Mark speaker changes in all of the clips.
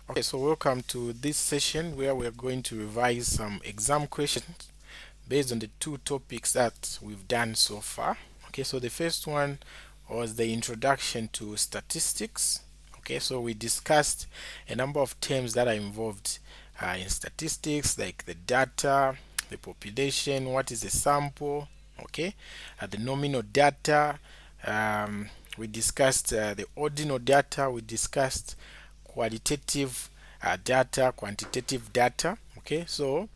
Speaker 1: Okay, so welcome to this session where we're going to revise some exam questions based on the two topics that we've done so far. Okay, so the first one was the introduction to statistics. Okay, so we discussed a number of terms that are involved in statistics, like the data, the population, what is a sample, okay, the nominal data. We discussed the ordinal data. We discussed qualitative data, quantitative data. Okay, so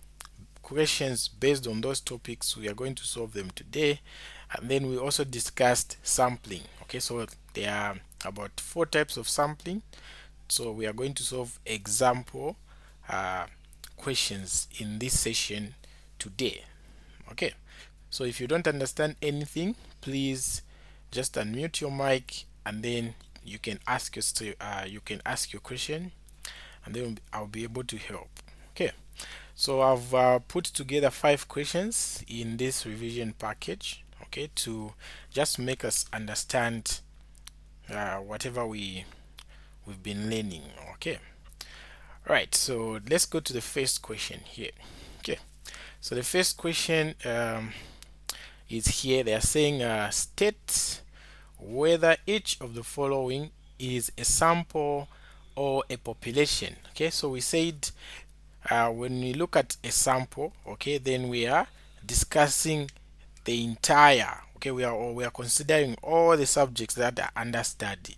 Speaker 1: questions based on those topics we are going to solve them today. And then we also discussed sampling. Okay, so there are about 4 types of sampling, so we are going to solve example uh, questions in this session today. Okay, so if you don't understand anything, please just unmute your mic and then you can ask your question, and then I'll be able to help. Okay, so I've put together 5 questions in this revision package, okay, to just make us understand whatever we've been learning. Okay, right. So let's go to the first question here. Okay, so the first question is here. They are saying state whether each of the following is a sample or a population. Okay, so we said when we look at a sample, okay, then we are discussing the entire, okay, we are considering all the subjects that are under study.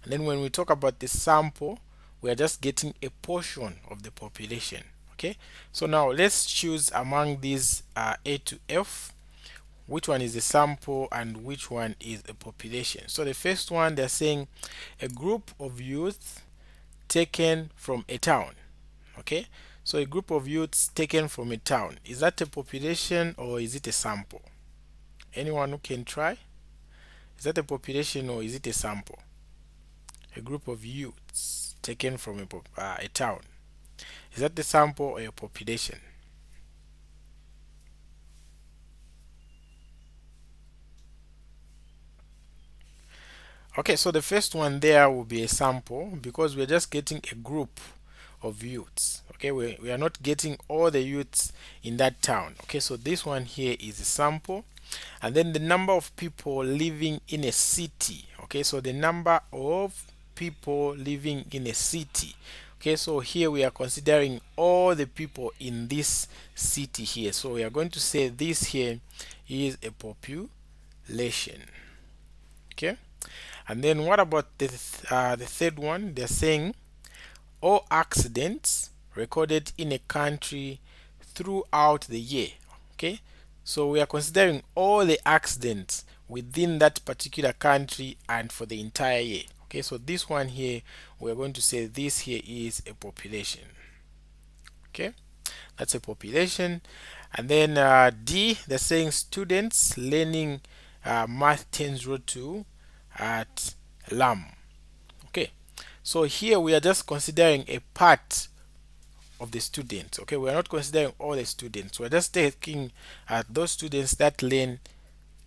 Speaker 1: And then when we talk about the sample, we are just getting a portion of the population. Okay, so now let's choose among these A to F which one is a sample and which one is a population. So the first one, they're saying a group of youth taken from a town. Okay, so a group of youths taken from a town, is that a population or is it a sample? Anyone who can try? Is that a population or is it a sample? A group of youths taken from a town, is that the sample or a population? Okay, so the first one there will be a sample because we're just getting a group of youths. Okay, we are not getting all the youths in that town. Okay, so this one here is a sample. And then the number of people living in a city. Okay, so the number of people living in a city. Okay, so here we are considering all the people in this city here. So we are going to say this here is a population. Okay, and then what about the third one? They're saying all accidents recorded in a country throughout the year. Okay, so we are considering all the accidents within that particular country and for the entire year. Okay, so this one here, we're going to say this here is a population. Okay, that's a population. And then D, they're saying students learning math 1002 at LAM. Okay, so here we are just considering a part of the students. Okay, we are not considering all the students. We're just taking those students that learn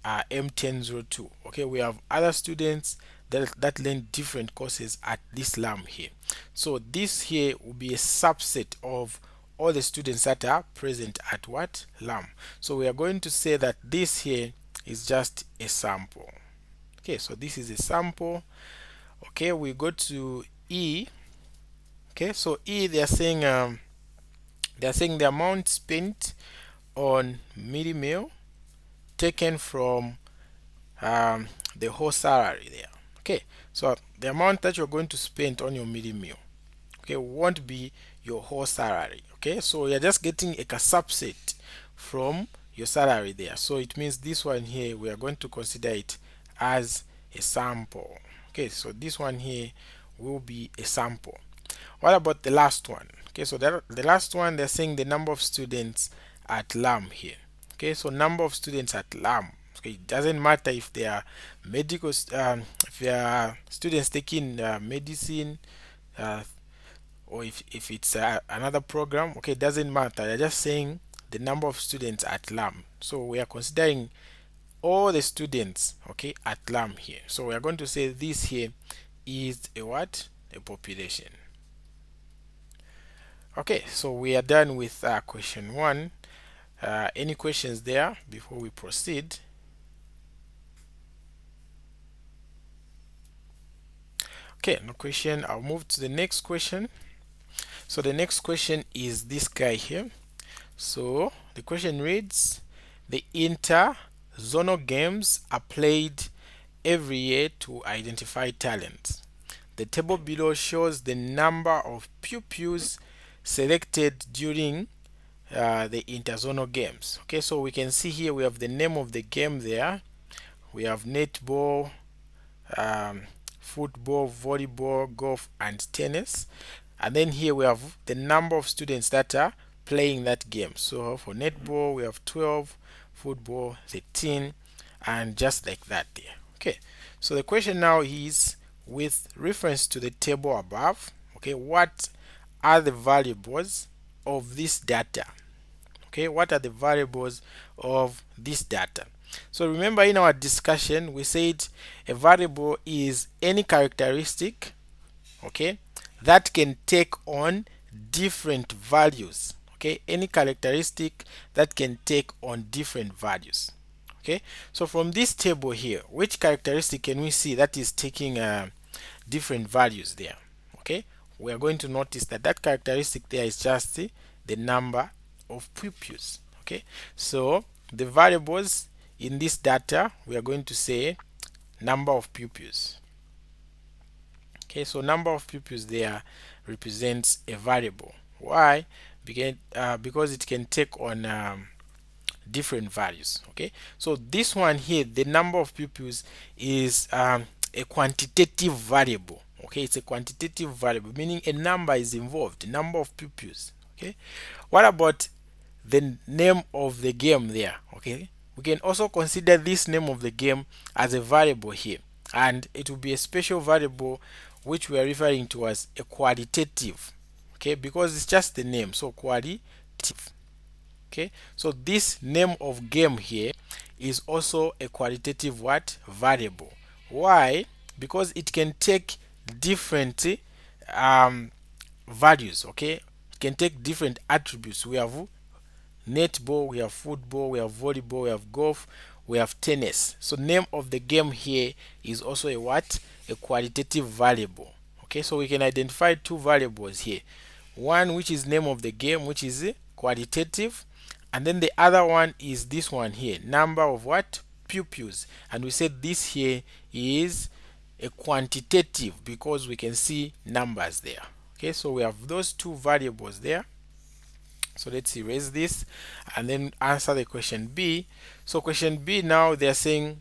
Speaker 1: M1002. Okay, we have other students that learn different courses at this LAM here. So this here will be a subset of all the students that are present at what LAM. So we are going to say that this here is just a sample. Okay, so this is a sample. Okay, we go to E. Okay, so E, they are saying the amount spent on midi meal taken from the whole salary there. Okay, so the amount that you're going to spend on your midi meal, okay, won't be your whole salary. Okay, so you're just getting a subset from your salary there. So it means this one here we are going to consider it as a sample. Okay, so this one here will be a sample. What about the last one? Okay, so the last one, they're saying the number of students at LAM here. Okay, so number of students at LAM. Okay, it doesn't matter if they are if they are students taking medicine, uh, or if it's another program. Okay, it doesn't matter. They're just saying the number of students at LAM. So we are considering all the students, okay, at LAM here. So we are going to say this here is a what? A population. Okay, so we are done with question 1. Any questions there before we proceed? Okay, no question. I'll move to the next question. So the next question is this guy here. So the question reads, the inter-zonal games are played every year to identify talent. The table below shows the number of pupils selected during the interzonal games. Okay, so we can see here we have the name of the game there. We have netball, um, football, volleyball, golf, and tennis. And then here we have the number of students that are playing that game. So for netball, we have 12, football, 13, and just like that there. Okay, so the question now is, with reference to the table above, okay, what are the variables of this data? Okay, what are the variables of this data? So remember, in our discussion we said a variable is any characteristic, okay, that can take on different values. Okay, any characteristic that can take on different values. Okay, so from this table here, which characteristic can we see that is taking different values there? Okay, we are going to notice that that characteristic there is just the number of pupils. Okay, so the variables in this data, we are going to say number of pupils. Okay, so number of pupils there represents a variable. Why? Because it can take on different values. Okay, so this one here, the number of pupils, is a quantitative variable. Okay, it's a quantitative variable, meaning a number is involved, number of pupils. Okay, what about the name of the game there? Okay, we can also consider this name of the game as a variable here, and it will be a special variable which we are referring to as a qualitative. Okay, because it's just the name, so qualitative. Okay, so this name of game here is also a qualitative what variable. Why? Because it can take different um, values. Okay, it can take different attributes. We have netball, we have football, we have volleyball, we have golf, we have tennis. So name of the game here is also a what? A qualitative variable. Okay, so we can identify two variables here. One which is name of the game, which is qualitative, and then the other one is this one here, number of what? Pupils. And we said this here is a quantitative because we can see numbers there. Okay, so we have those two variables there. So let's erase this and then answer the question B. So question B, now they're saying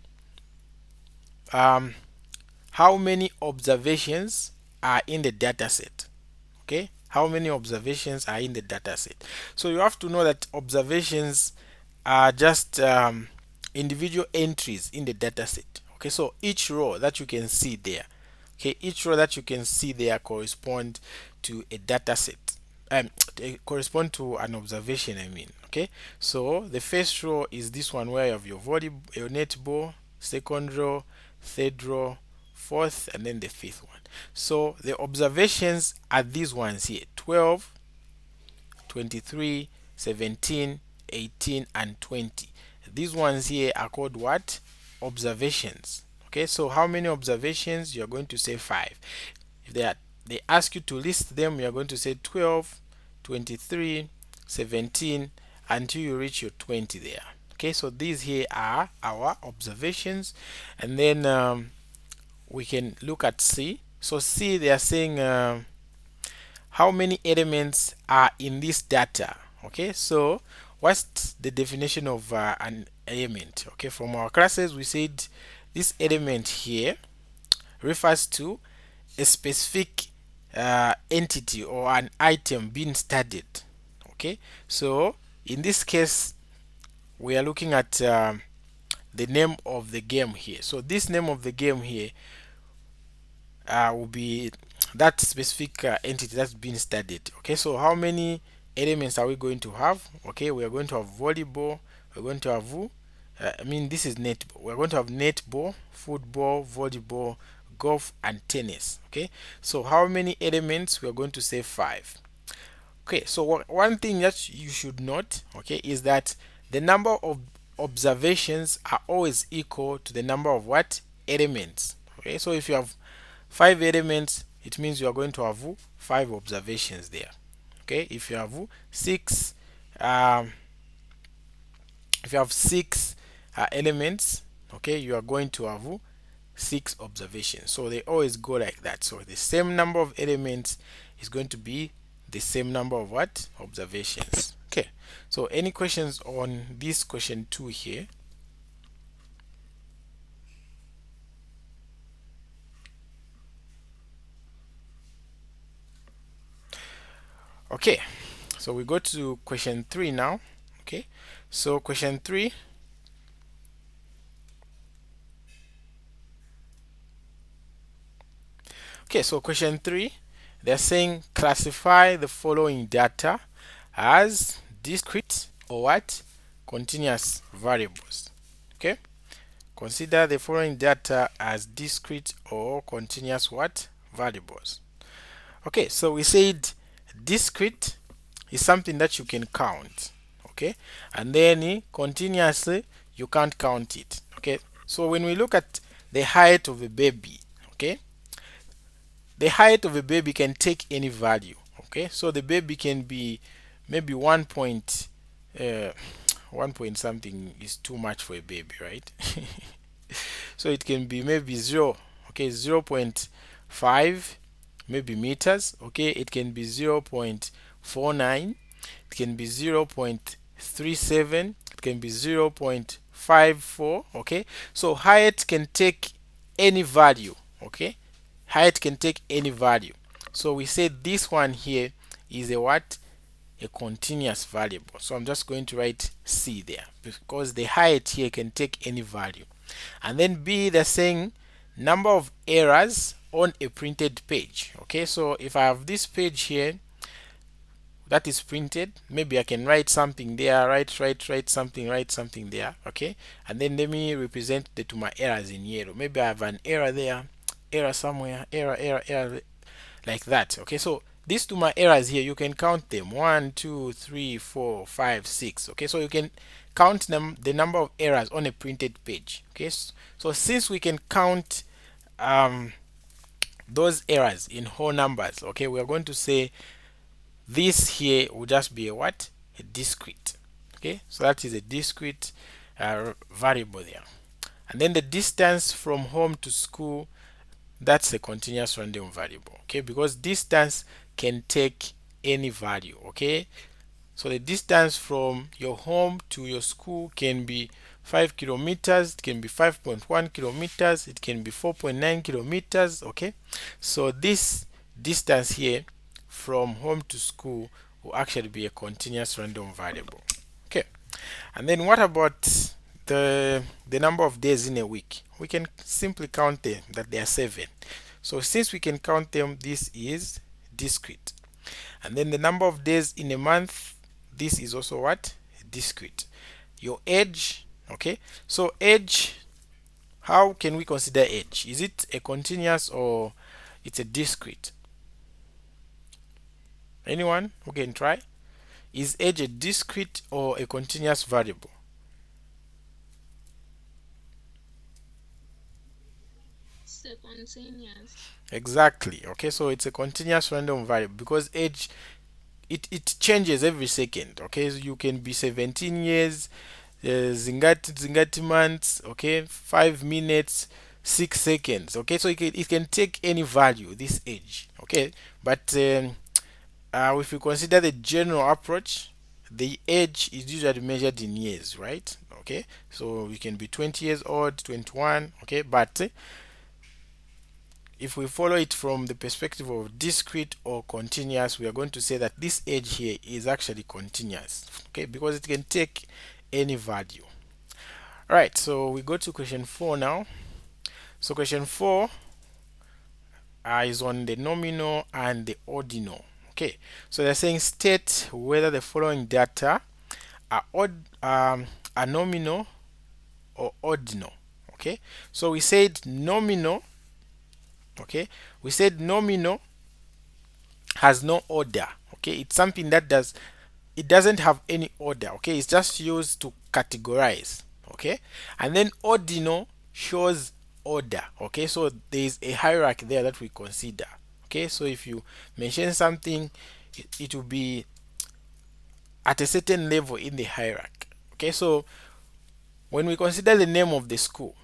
Speaker 1: how many observations are in the data set? Okay, how many observations are in the data set? So you have to know that observations are just individual entries in the data set. Okay, so each row that you can see there, okay, each row that you can see there correspond to a data set. They correspond to an observation, I mean. Okay, so the first row is this one where you have your volleyball, your netball, second row, third row, fourth, and then the fifth one. So the observations are these ones here: 12, 23, 17, 18, and 20. These ones here are called what? Observations. Okay, so how many observations? You're going to say 5. If they ask you to list them, you're going to say 12, 23, 17, until you reach your 20 there. Okay, so these here are our observations, and then we can look at C. So C, they are saying how many elements are in this data. Okay, so what's the definition of an element? Okay, from our classes we said this element here refers to a specific entity or an item being studied. Okay, so in this case we are looking at the name of the game here. So this name of the game here will be that specific entity that's being studied. Okay, so how many elements are we going to have? Okay, we are going to have volleyball, we're going to have this is netball. We're going to have netball, football, volleyball, golf, and tennis. Okay, so how many elements? We are going to say 5. Okay, so one thing that you should note, okay, is that the number of observations are always equal to the number of what? Elements. Okay, so if you have 5 elements, it means you are going to have 5 observations there. Okay, if you have six, um, if you have six elements, okay, you are going to have 6 observations. So they always go like that. So the same number of elements is going to be the same number of what? Observations. Okay, so any questions on this question 2 here? Okay, so we go to question 3 now. Okay, so question 3. Okay, so question 3, they're saying classify the following data as discrete or what? Continuous variables. Okay, consider the following data as discrete or continuous what? Variables. Okay, so we said discrete is something that you can count. Okay, and then continuously you can't count it. Okay, so when we look at the height of a baby, okay, the height of a baby can take any value. Okay, so the baby can be maybe 1 point something is too much for a baby, right? So it can be maybe 0, okay, 0.5 maybe meters. Okay, it can be 0.49, it can be 0.37, it can be 0.54. Okay, so height can take any value. Okay, height can take any value. So we say this one here is a what? A continuous variable. So I'm just going to write C there because the height here can take any value. And then B, they're saying number of errors on a printed page. Okay, so if I have this page here that is printed, maybe I can write something there, write something there. Okay, and then let me represent the to my errors in yellow. Maybe I have an error there, error somewhere, error, like that. Okay, so these two my errors here, you can count them: 1, 2, 3, 4, 5, 6. Okay, so you can count them, the number of errors on a printed page. Okay, so since we can count those errors in whole numbers, okay, we are going to say this here will just be a what? A discrete. Okay, so that is a discrete variable there. And then the distance from home to school, that's a continuous random variable. Okay, because distance can take any value. Okay, so the distance from your home to your school can be 5 kilometers, it can be 5.1 kilometers, it can be 4.9 kilometers. Okay, so this distance here from home to school will actually be a continuous random variable. Okay, and then what about the number of days in a week? We can simply count them, that they are 7. So since we can count them, this is discrete. And then the number of days in a month, this is also what? Discrete. Your age, okay, so age, how can we consider age? Is it a continuous or it's a discrete? Anyone who can try? Is age a discrete or a continuous variable?
Speaker 2: Continuous.
Speaker 1: Exactly. Okay, so it's a continuous random variable because age, it changes every second. Okay, so you can be 17 years, zingati months, okay, 5 minutes, 6 seconds. Okay, so it can take any value, this age. Okay, but if you consider the general approach, the age is usually measured in years, right? Okay, so you can be 20 years old, 21. Okay, but if we follow it from the perspective of discrete or continuous, we are going to say that this age here is actually continuous. Okay, because it can take any value. All right, so we go to question 4 now. So question 4 is on the nominal and the ordinal. Okay, so they're saying state whether the following data are nominal or ordinal. Okay, so we said nominal. Okay, we said nominal has no order. Okay, it's something that it doesn't have any order. Okay, it's just used to categorize. Okay, and then ordinal shows order. Okay, so there is a hierarchy there that we consider. Okay, so if you mention something, it will be at a certain level in the hierarchy. Okay, so when we consider the name of the school,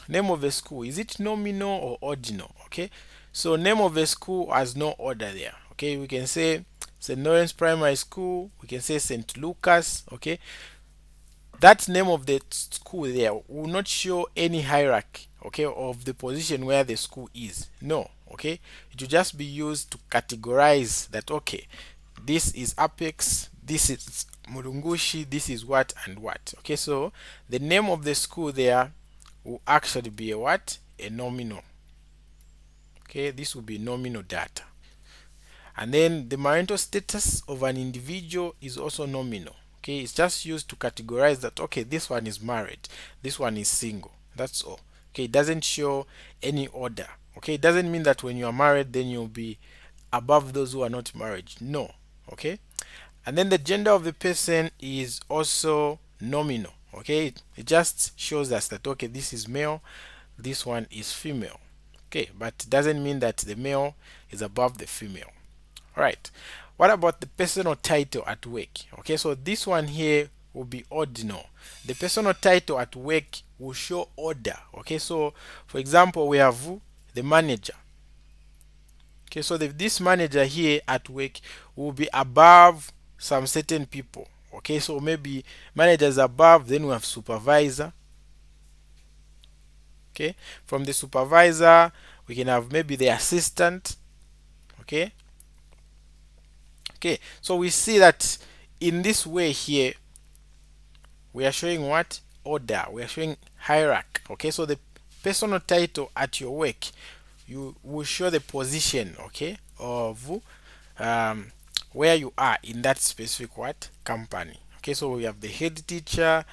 Speaker 1: name of the school, is it nominal or ordinal? Okay, so name of the school has no order there. Okay, we can say St. Lawrence Primary School, we can say St. Lucas. Okay, that name of the school there will not show any hierarchy, okay, of the position where the school is. No. Okay, it will just be used to categorize that, okay, this is Apex, this is Murungushi, this is what and what. Okay, so the name of the school there will actually be a what? A nominal. Okay, this will be nominal data. And then the marital status of an individual is also nominal. Okay, it's just used to categorize that, okay, this one is married, this one is single. That's all. Okay, it doesn't show any order. Okay, it doesn't mean that when you are married then you'll be above those who are not married. No. Okay, and then the gender of the person is also nominal. Okay, it just shows us that, okay, this is male, this one is female. Okay, but it doesn't mean that the male is above the female. Right. What about the personal title at work? Okay, so this one here will be ordinal. The personal title at work will show order. Okay, so for example, we have the manager. Okay, so this manager here at work will be above some certain people. Okay, so maybe managers above, then we have supervisor. Okay, from the supervisor, we can have maybe the assistant. Okay, okay, so we see that in this way here we are showing what? Order. We are showing hierarchy. Okay, so the personal title at your work, you will show the position, okay, of um, where you are in that specific what? Company. Okay, so we have the head teacher,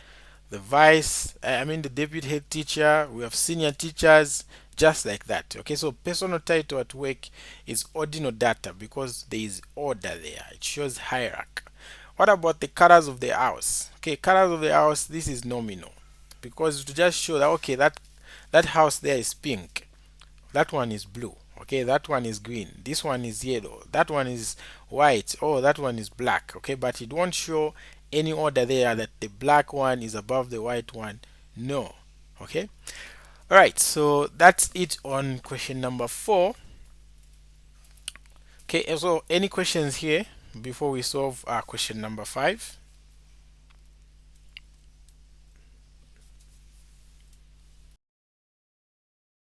Speaker 1: the vice, the deputy head teacher, we have senior teachers, just like that. Okay, so personal title at work is ordinal data because there is order there. It shows hierarchy. What about the colors of the house? Okay, colors of the house, this is nominal because to just show that, okay, that house there is pink, that one is blue, okay, that one is green, this one is yellow, that one is white, oh, that one is black. Okay, but it won't show any order there that the black one is above the white one. No. Okay, all right, so that's it on question number 4. Okay, so any questions here before we solve question number 5?